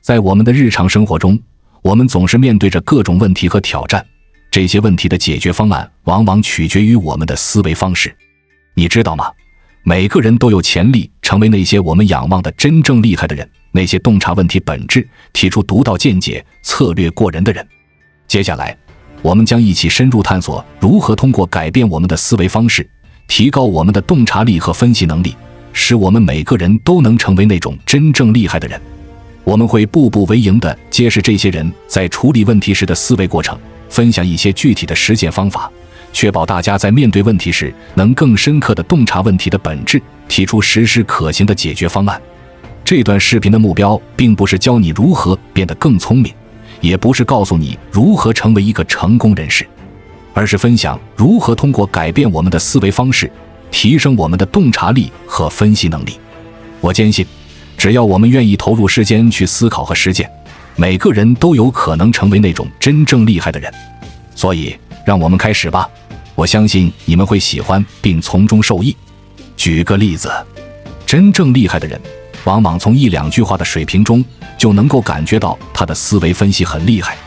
在我们的日常生活中，我们总是面对着各种问题和挑战，这些问题的解决方案往往取决于我们的思维方式。你知道吗？每个人都有潜力成为那些我们仰望的真正厉害的人，那些洞察问题本质、提出独到见解、策略过人的人。接下来，我们将一起深入探索如何通过改变我们的思维方式，提高我们的洞察力和分析能力，使我们每个人都能成为那种真正厉害的人。我们会步步为营地揭示这些人在处理问题时的思维过程，分享一些具体的实践方法，确保大家在面对问题时能更深刻地洞察问题的本质，提出实施可行的解决方案。这段视频的目标并不是教你如何变得更聪明，也不是告诉你如何成为一个成功人士，而是分享如何通过改变我们的思维方式，提升我们的洞察力和分析能力。我坚信，只要我们愿意投入时间去思考和实践，每个人都有可能成为那种真正厉害的人。所以，让我们开始吧。我相信你们会喜欢并从中受益。举个例子，真正厉害的人往往从一两句话的水平中就能够感觉到他的思维分析很厉害。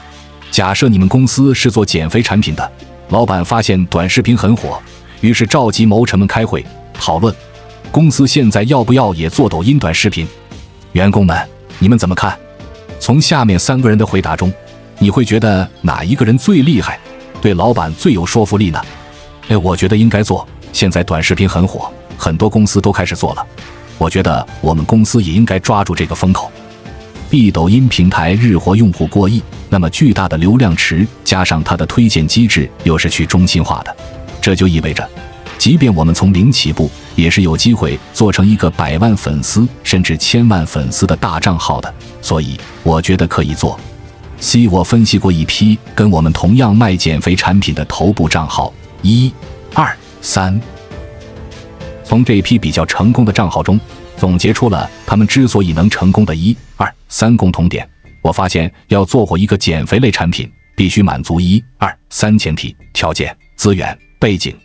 假设你们公司是做减肥产品的，老板发现短视频很火，于是召集谋臣们开会讨论，公司现在要不要也做抖音短视频？员工们，你们怎么看？从下面3个人的回答中，你会觉得哪一个人最厉害，对老板最有说服力呢？我觉得应该做，现在短视频很火，很多公司都开始做了，我觉得我们公司也应该抓住这个风口。B 抖音平台日活用户过亿，那么巨大的流量池加上它的推荐机制又是去中心化的，这就意味着即便我们从零起步，也是有机会做成一个100万粉丝甚至1000万粉丝的大账号的，所以我觉得可以做。C 我分析过一批跟我们同样卖减肥产品的头部账号1、2、3，从这批比较成功的账号中总结出了他们之所以能成功的1、2、3共同点。我发现要做火一个减肥类产品，必须满足1、2、3前提条件、资源、背景，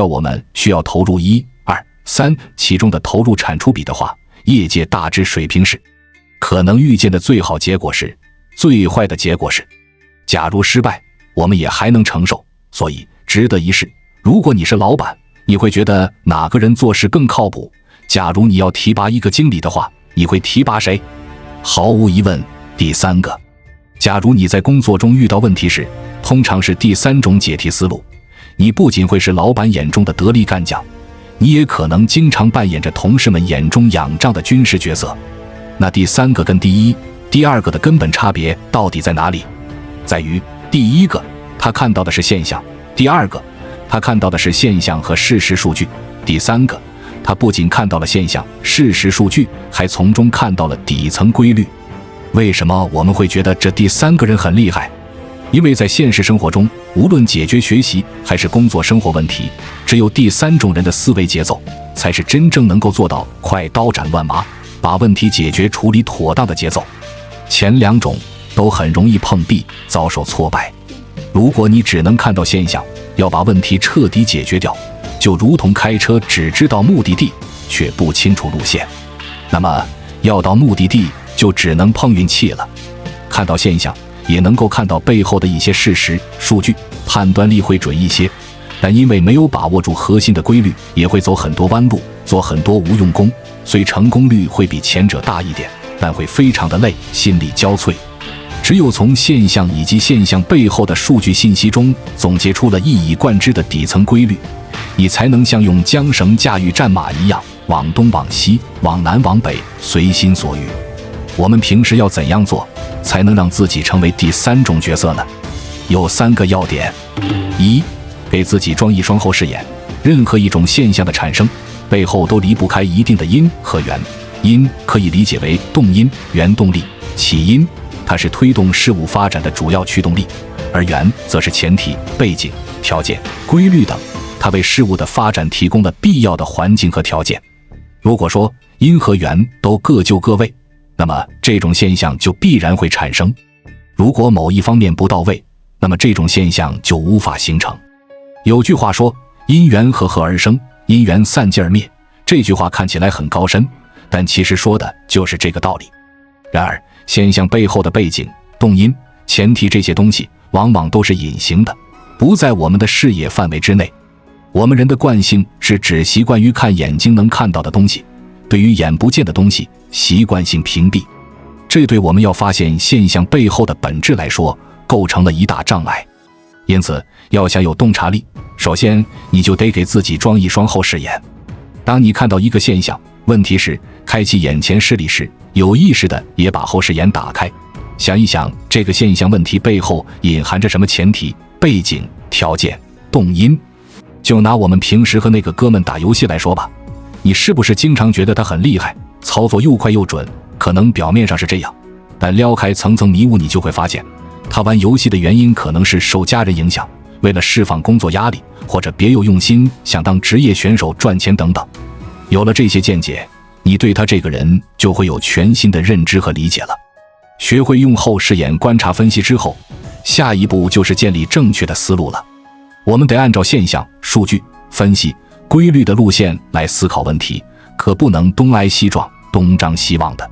我们需要投入1、2、3其中的投入产出比的话，业界大致水平是，可能预见的最好结果是，最坏的结果是，假如失败，我们也还能承受，所以值得一试。如果你是老板，你会觉得哪个人做事更靠谱？假如你要提拔一个经理的话，你会提拔谁？毫无疑问，第3个。假如你在工作中遇到问题时，通常是第3种解题思路。你不仅会是老板眼中的得力干将，你也可能经常扮演着同事们眼中仰仗的军事角色。那第3个跟第1、第2个的根本差别到底在哪里？在于第1个，他看到的是现象；第2个，他看到的是现象和事实数据；第3个，他不仅看到了现象、事实数据，还从中看到了底层规律。为什么我们会觉得这第3个人很厉害？因为在现实生活中，无论解决学习还是工作生活问题，只有第3种人的思维节奏，才是真正能够做到快刀斩乱麻，把问题解决处理妥当的节奏。前2种都很容易碰壁，遭受挫败。如果你只能看到现象，要把问题彻底解决掉，就如同开车只知道目的地，却不清楚路线，那么要到目的地就只能碰运气了。看到现象，也能够看到背后的一些事实、数据，判断力会准一些，但因为没有把握住核心的规律，也会走很多弯路，做很多无用功，虽成功率会比前者大一点，但会非常的累，心力交瘁。只有从现象以及现象背后的数据信息中总结出了一以贯之的底层规律，你才能像用缰绳驾驭战马一样，往东往西，往南往北，随心所欲。我们平时要怎样做，才能让自己成为第3种角色呢？有3个要点。1、给自己装一双后视眼，任何一种现象的产生，背后都离不开一定的因和缘。因可以理解为动因、原动力、起因，它是推动事物发展的主要驱动力，而缘则是前提、背景、条件、规律等，它为事物的发展提供了必要的环境和条件。如果说因和缘都各就各位，那么这种现象就必然会产生。如果某一方面不到位，那么这种现象就无法形成。有句话说，因缘和合而生，因缘散尽而灭。这句话看起来很高深，但其实说的就是这个道理。然而，现象背后的背景、动因、前提这些东西往往都是隐形的，不在我们的视野范围之内。我们人的惯性是只习惯于看眼睛能看到的东西，对于眼不见的东西习惯性屏蔽，这对我们要发现现象背后的本质来说构成了一大障碍。因此要想有洞察力，首先你就得给自己装一双后视眼。当你看到一个现象，问题是开启眼前视力时，有意识的也把后视眼打开，想一想这个现象问题背后隐含着什么前提、背景、条件、动因。就拿我们平时和那个哥们打游戏来说吧，你是不是经常觉得他很厉害，操作又快又准？可能表面上是这样，但撩开层层迷雾，你就会发现他玩游戏的原因可能是受家人影响，为了释放工作压力，或者别有用心，想当职业选手赚钱等等。有了这些见解，你对他这个人就会有全新的认知和理解了。学会用后视眼观察分析之后，下一步就是建立正确的思路了。我们得按照现象、数据、分析、规律的路线来思考问题，可不能东挨西撞、东张西望的。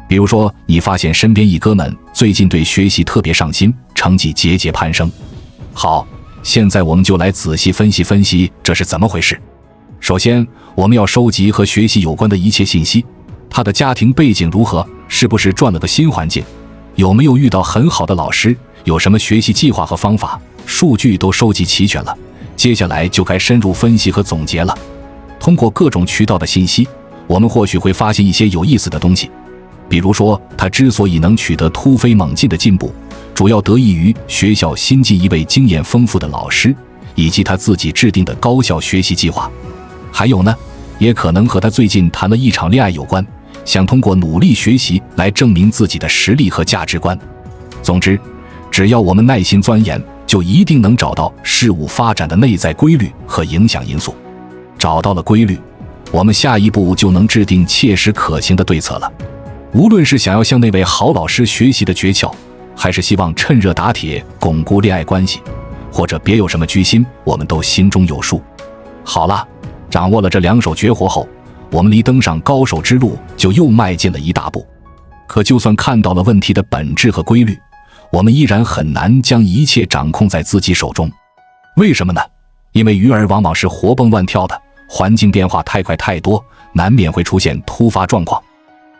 比如说，你发现身边一哥们最近对学习特别上心，成绩节节攀升。好，现在我们就来仔细分析分析这是怎么回事。首先，我们要收集和学习有关的一切信息，他的家庭背景如何，是不是转了个新环境，有没有遇到很好的老师，有什么学习计划和方法，数据都收集齐全了，接下来就该深入分析和总结了。通过各种渠道的信息，我们或许会发现一些有意思的东西。比如说，他之所以能取得突飞猛进的进步，主要得益于学校新进一位经验丰富的老师，以及他自己制定的高效学习计划。还有呢，也可能和他最近谈了一场恋爱有关，想通过努力学习来证明自己的实力和价值观。总之，只要我们耐心钻研，就一定能找到事物发展的内在规律和影响因素。找到了规律，我们下一步就能制定切实可行的对策了。无论是想要向那位好老师学习的诀窍，还是希望趁热打铁巩固恋爱关系，或者别有什么居心，我们都心中有数。好了，掌握了这两手绝活后，我们离登上高手之路就又迈进了一大步。可就算看到了问题的本质和规律，我们依然很难将一切掌控在自己手中。为什么呢？因为鱼儿往往是活蹦乱跳的，环境变化太快太多，难免会出现突发状况。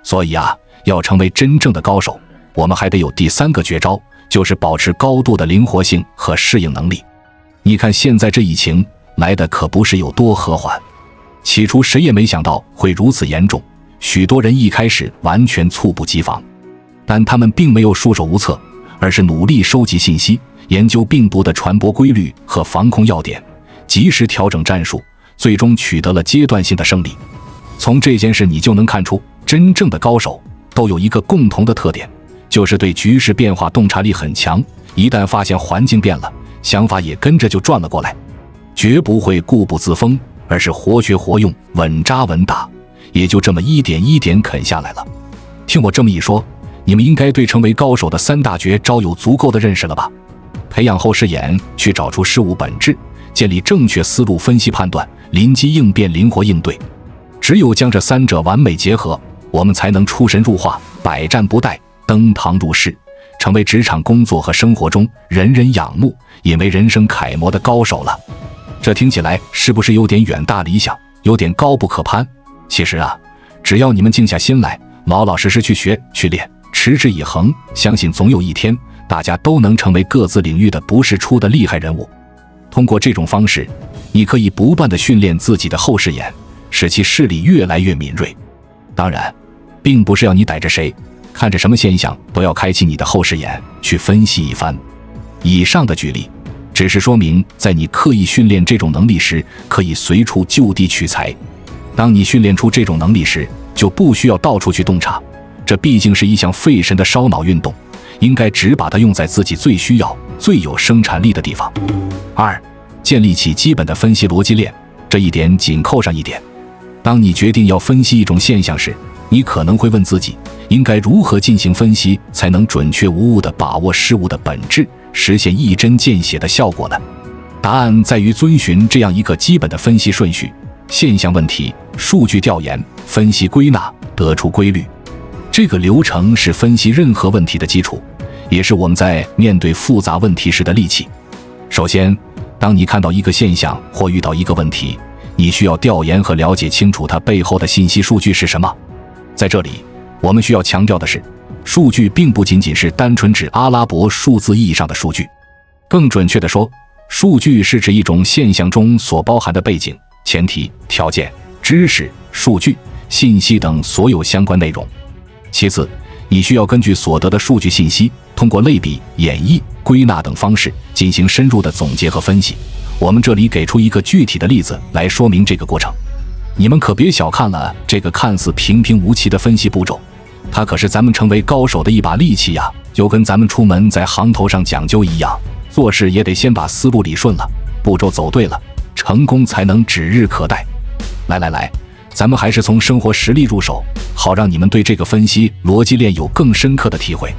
所以啊，要成为真正的高手，我们还得有第三个绝招，就是保持高度的灵活性和适应能力。你看现在这疫情来的可不是有多和缓，起初谁也没想到会如此严重，许多人一开始完全猝不及防，但他们并没有束手无策，而是努力收集信息，研究病毒的传播规律和防控要点，及时调整战术，最终取得了阶段性的胜利。从这件事你就能看出，真正的高手都有一个共同的特点，就是对局势变化洞察力很强，一旦发现环境变了，想法也跟着就转了过来，绝不会固步自封，而是活学活用，稳扎稳打，也就这么一点一点啃下来了。听我这么一说，你们应该对成为高手的三大绝招有足够的认识了吧？培养后视眼，去找出事物本质，建立正确思路分析判断，临机应变灵活应对。只有将这三者完美结合，我们才能出神入化，百战不殆，登堂入室，成为职场工作和生活中人人仰慕，引为人生楷模的高手了。这听起来是不是有点远大理想，有点高不可攀？其实啊，只要你们静下心来，老老实实去学去练，持之以恒，相信总有一天大家都能成为各自领域的不世出的厉害人物。通过这种方式，你可以不断地训练自己的后视眼，使其视力越来越敏锐。当然，并不是要你逮着谁，看着什么现象都要开启你的后视眼去分析一番。以上的举例，只是说明在你刻意训练这种能力时，可以随处就地取材。当你训练出这种能力时，就不需要到处去洞察，这毕竟是一项费神的烧脑运动，应该只把它用在自己最需要、最有生产力的地方。2. 建立起基本的分析逻辑链，这一点紧扣上一点。当你决定要分析一种现象时，你可能会问自己，应该如何进行分析才能准确无误地把握事物的本质，实现一针见血的效果呢？答案在于遵循这样一个基本的分析顺序：现象问题、数据调研、分析归纳，得出规律。这个流程是分析任何问题的基础，也是我们在面对复杂问题时的利器。首先，当你看到一个现象或遇到一个问题，你需要调研和了解清楚它背后的信息数据是什么。在这里，我们需要强调的是，数据并不仅仅是单纯指阿拉伯数字意义上的数据，更准确地说，数据是指一种现象中所包含的背景、前提、条件、知识、数据、信息等所有相关内容。其次，你需要根据所得的数据信息，通过类比、演绎、归纳等方式进行深入的总结和分析。我们这里给出一个具体的例子来说明这个过程。你们可别小看了这个看似平平无奇的分析步骤，它可是咱们成为高手的一把利器呀，就跟咱们出门在行头上讲究一样，做事也得先把思路理顺了，步骤走对了，成功才能指日可待。来，咱们还是从生活实例入手，好让你们对这个分析逻辑链有更深刻的体会。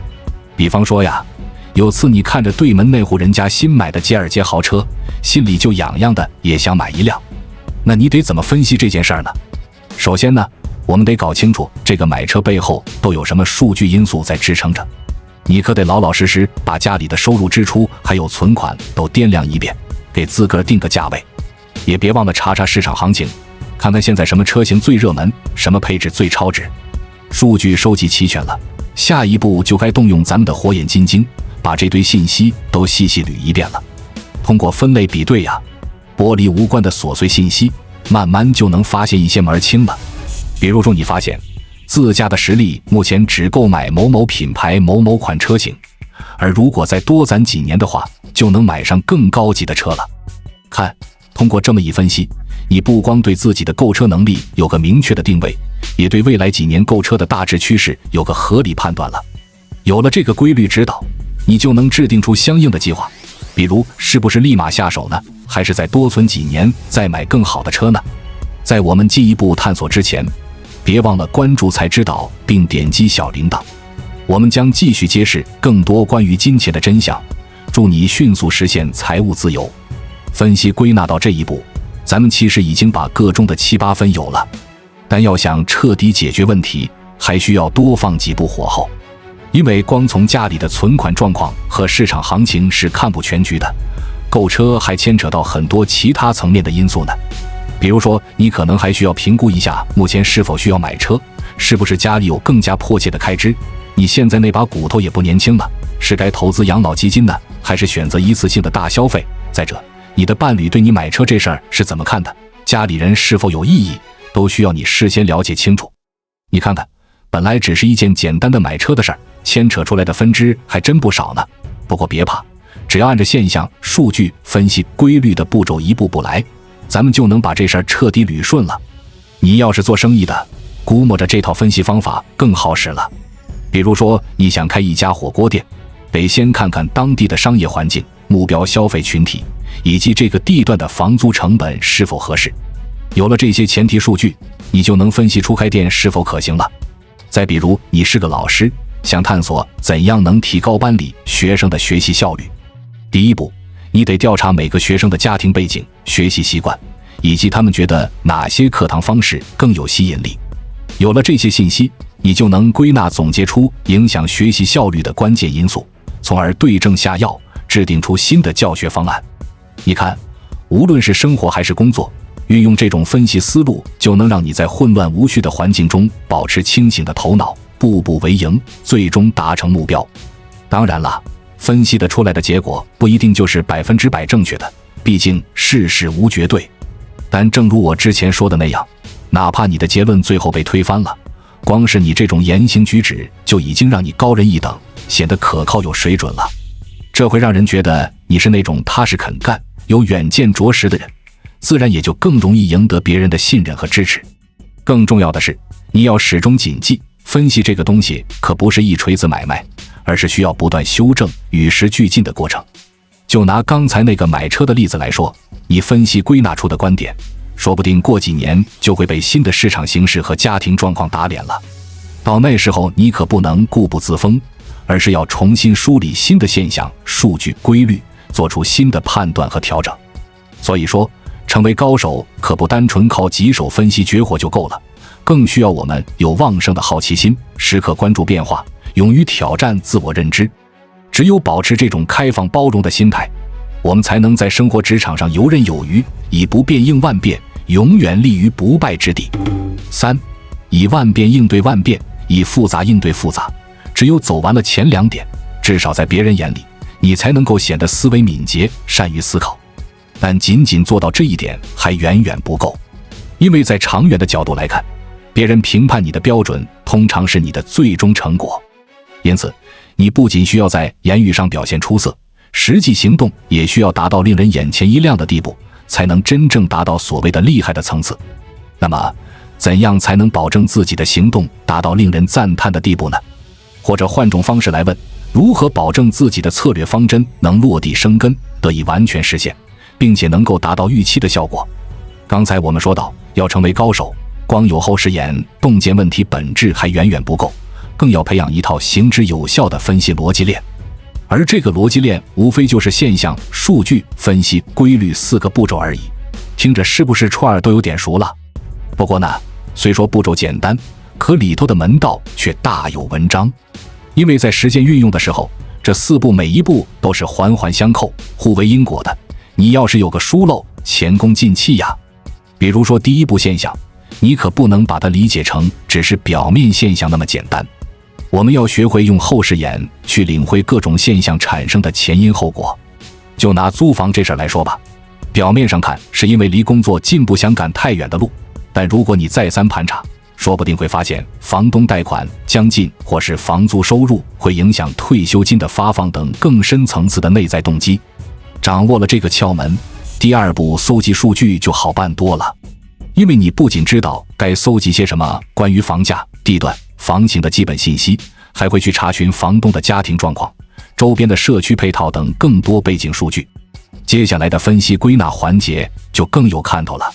比方说呀，有次你看着对门那户人家新买的街2街豪车，心里就痒痒的也想买一辆，那你得怎么分析这件事儿呢？首先呢，我们得搞清楚这个买车背后都有什么数据因素在支撑着。你可得老老实实把家里的收入支出还有存款都掂量一遍，给自个儿定个价位。也别忘了查查市场行情，看看现在什么车型最热门，什么配置最超值。数据收集齐全了，下一步就该动用咱们的火眼金睛，把这堆信息都细细捋一遍了。通过分类比对呀，剥离无关的琐碎信息，慢慢就能发现一些门儿清了。比如说你发现自家的实力目前只购买某某品牌某某款车型，而如果再多攒几年的话，就能买上更高级的车了。看，通过这么一分析，你不光对自己的购车能力有个明确的定位，也对未来几年购车的大致趋势有个合理判断了。有了这个规律指导，你就能制定出相应的计划，比如是不是立马下手呢，还是再多存几年再买更好的车呢？在我们进一步探索之前，别忘了关注才知道并点击小铃铛，我们将继续揭示更多关于金钱的真相，助你迅速实现财务自由。分析归纳到这一步，咱们其实已经把个中的7、8分有了，但要想彻底解决问题，还需要多放几步火候。因为光从家里的存款状况和市场行情是看不全局的，购车还牵扯到很多其他层面的因素呢。比如说，你可能还需要评估一下目前是否需要买车，是不是家里有更加迫切的开支，你现在那把骨头也不年轻了，是该投资养老基金呢，还是选择一次性的大消费？再者，你的伴侣对你买车这事儿是怎么看的？家里人是否有异议？都需要你事先了解清楚。你看看，本来只是一件简单的买车的事儿，牵扯出来的分支还真不少呢。不过别怕，只要按照现象、数据分析规律的步骤一步步来，咱们就能把这事儿彻底捋顺了。你要是做生意的，估摸着这套分析方法更好使了。比如说，你想开一家火锅店，得先看看当地的商业环境、目标消费群体以及这个地段的房租成本是否合适。有了这些前提数据，你就能分析出开店是否可行了。再比如，你是个老师，想探索怎样能提高班里学生的学习效率。第一步，你得调查每个学生的家庭背景、学习习惯，以及他们觉得哪些课堂方式更有吸引力。有了这些信息，你就能归纳总结出影响学习效率的关键因素，从而对症下药，制定出新的教学方案。你看，无论是生活还是工作，运用这种分析思路，就能让你在混乱无序的环境中保持清醒的头脑，步步为营，最终达成目标。当然了，分析得出来的结果不一定就是100%正确的，毕竟世事无绝对。但正如我之前说的那样，哪怕你的结论最后被推翻了，光是你这种言行举止就已经让你高人一等，显得可靠有水准了。这会让人觉得你是那种踏实肯干、有远见卓识的人，自然也就更容易赢得别人的信任和支持。更重要的是，你要始终谨记，分析这个东西可不是一锤子买卖，而是需要不断修正、与时俱进的过程。就拿刚才那个买车的例子来说，你分析归纳出的观点，说不定过几年就会被新的市场形势和家庭状况打脸了。到那时候，你可不能固步自封，而是要重新梳理新的现象、数据、规律，做出新的判断和调整。所以说，成为高手可不单纯靠几手分析绝活就够了，更需要我们有旺盛的好奇心，时刻关注变化，勇于挑战自我认知。只有保持这种开放包容的心态，我们才能在生活职场上游刃有余，以不变应万变，永远立于不败之地。3. 以万变应对万变，以复杂应对复杂。只有走完了前2点，至少在别人眼里，你才能够显得思维敏捷，善于思考。但仅仅做到这一点还远远不够，因为在长远的角度来看，别人评判你的标准通常是你的最终成果。因此，你不仅需要在言语上表现出色，实际行动也需要达到令人眼前一亮的地步，才能真正达到所谓的厉害的层次。那么，怎样才能保证自己的行动达到令人赞叹的地步呢？或者换种方式来问，如何保证自己的策略方针能落地生根，得以完全实现，并且能够达到预期的效果？刚才我们说到，要成为高手，光有后视眼洞见问题本质还远远不够，更要培养一套行之有效的分析逻辑链。而这个逻辑链无非就是现象、数据、分析、规律4个步骤而已。听着是不是初耳都有点熟了？不过呢，虽说步骤简单，可里头的门道却大有文章。因为在实践运用的时候，这4步每一步都是环环相扣、互为因果的。你要是有个疏漏，前功尽弃呀。比如说第1步现象，你可不能把它理解成只是表面现象那么简单。我们要学会用后视眼去领会各种现象产生的前因后果。就拿租房这事来说吧，表面上看是因为离工作近不想赶太远的路，但如果你再三盘查，说不定会发现房东贷款将近或是房租收入会影响退休金的发放等更深层次的内在动机。掌握了这个窍门，第2步搜集数据就好办多了。因为你不仅知道该搜集些什么关于房价、地段、房型的基本信息，还会去查询房东的家庭状况、周边的社区配套等更多背景数据。接下来的分析归纳环节就更有看头了。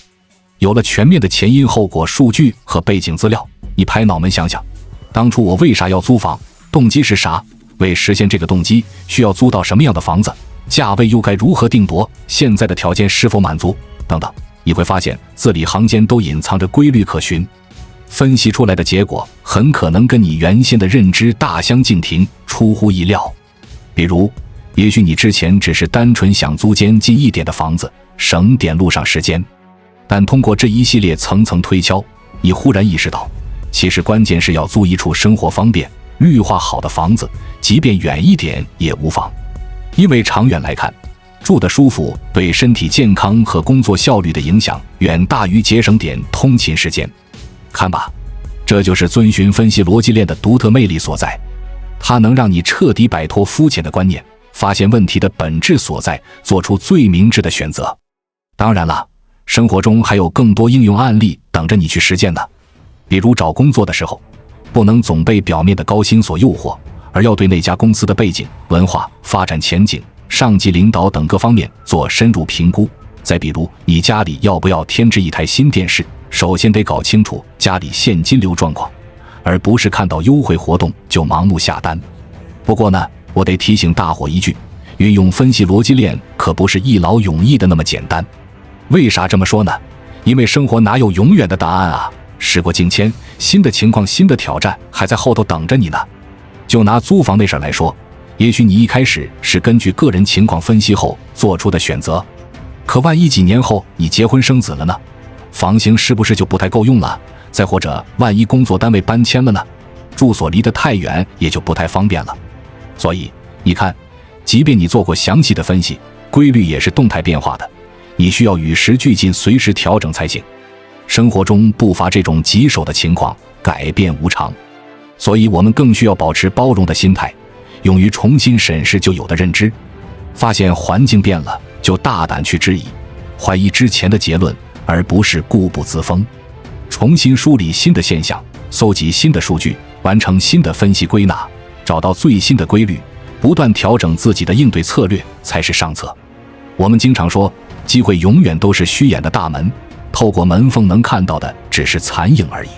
有了全面的前因后果数据和背景资料，你拍脑门想想，当初我为啥要租房，动机是啥？为实现这个动机，需要租到什么样的房子？价位又该如何定夺？现在的条件是否满足？等等，你会发现字里行间都隐藏着规律可循，分析出来的结果很可能跟你原先的认知大相径庭，出乎意料。比如，也许你之前只是单纯想租间近一点的房子，省点路上时间，但通过这一系列层层推敲，你忽然意识到，其实关键是要租一处生活方便、绿化好的房子，即便远一点也无妨。因为长远来看，住得舒服对身体健康和工作效率的影响远大于节省点通勤时间。看吧，这就是遵循分析逻辑链的独特魅力所在，它能让你彻底摆脱肤浅的观念，发现问题的本质所在，做出最明智的选择。当然了，生活中还有更多应用案例等着你去实践呢。比如找工作的时候，不能总被表面的高薪所诱惑，而要对那家公司的背景、文化、发展前景、上级领导等各方面做深入评估。再比如，你家里要不要添置一台新电视，首先得搞清楚家里现金流状况，而不是看到优惠活动就盲目下单。不过呢，我得提醒大伙一句，运用分析逻辑链可不是一劳永逸的那么简单。为啥这么说呢？因为生活哪有永远的答案啊？时过境迁，新的情况、新的挑战还在后头等着你呢。就拿租房那事来说，也许你一开始是根据个人情况分析后做出的选择，可万一几年后你结婚生子了呢？房型是不是就不太够用了？再或者万一工作单位搬迁了呢？住所离得太远也就不太方便了。所以你看，即便你做过详细的分析，规律也是动态变化的，你需要与时俱进，随时调整才行。生活中不乏这种棘手的情况，改变无常，所以我们更需要保持包容的心态，勇于重新审视旧有的认知，发现环境变了就大胆去质疑，怀疑之前的结论，而不是固步自封。重新梳理新的现象，搜集新的数据，完成新的分析归纳，找到最新的规律，不断调整自己的应对策略才是上策。我们经常说，机会永远都是虚掩的大门，透过门缝能看到的只是残影而已。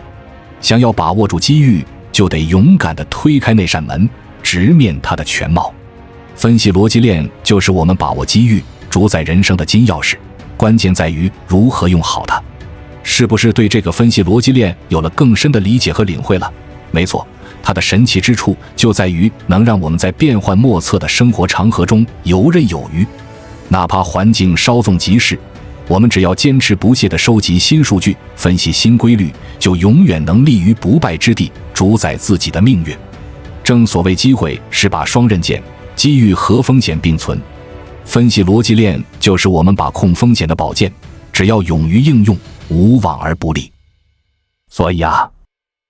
想要把握住机遇，就得勇敢地推开那扇门，直面它的全貌。分析逻辑链就是我们把握机遇、主宰人生的金钥匙，关键在于如何用好它。是不是对这个分析逻辑链有了更深的理解和领会了？没错，它的神奇之处就在于能让我们在变幻莫测的生活长河中游刃有余。哪怕环境稍纵即逝，我们只要坚持不懈地收集新数据，分析新规律，就永远能立于不败之地，主宰自己的命运。正所谓机会是把双刃剑，机遇和风险并存。分析逻辑链就是我们把控风险的宝剑，只要勇于应用，无往而不利。所以啊，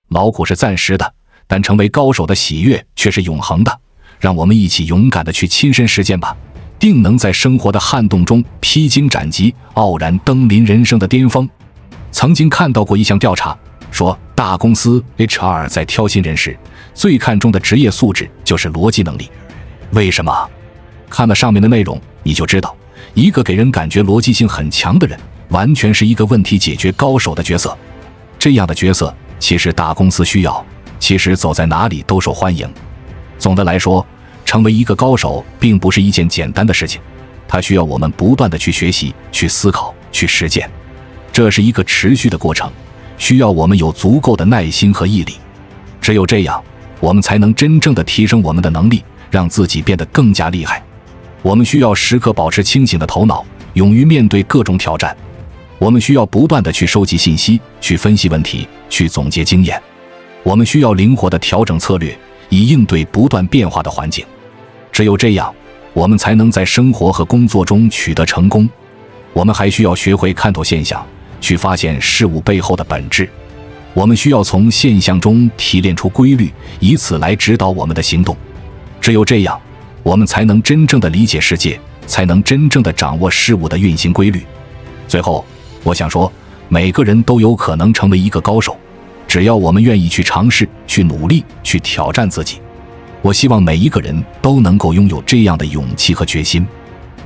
劳苦是暂时的，但成为高手的喜悦却是永恒的。让我们一起勇敢地去亲身实践吧，定能在生活的撼动中披荆斩棘，傲然登临人生的巅峰。曾经看到过一项调查，说大公司 HR 在挑新人时，最看重的职业素质就是逻辑能力。为什么？看了上面的内容，你就知道，一个给人感觉逻辑性很强的人，完全是一个问题解决高手的角色。这样的角色其实大公司需要，其实走在哪里都受欢迎。总的来说，成为一个高手并不是一件简单的事情，它需要我们不断地去学习、去思考、去实践。这是一个持续的过程，需要我们有足够的耐心和毅力。只有这样，我们才能真正地提升我们的能力，让自己变得更加厉害。我们需要时刻保持清醒的头脑，勇于面对各种挑战。我们需要不断地去收集信息，去分析问题，去总结经验。我们需要灵活地调整策略，以应对不断变化的环境。只有这样，我们才能在生活和工作中取得成功。我们还需要学会看透现象，去发现事物背后的本质。我们需要从现象中提炼出规律，以此来指导我们的行动。只有这样，我们才能真正的理解世界，才能真正的掌握事物的运行规律。最后，我想说，每个人都有可能成为一个高手，只要我们愿意去尝试，去努力，去挑战自己。我希望每一个人都能够拥有这样的勇气和决心。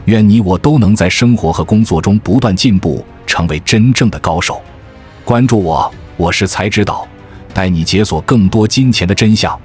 愿你我都能在生活和工作中不断进步，成为真正的高手。关注我，我是才知道，带你解锁更多金钱的真相。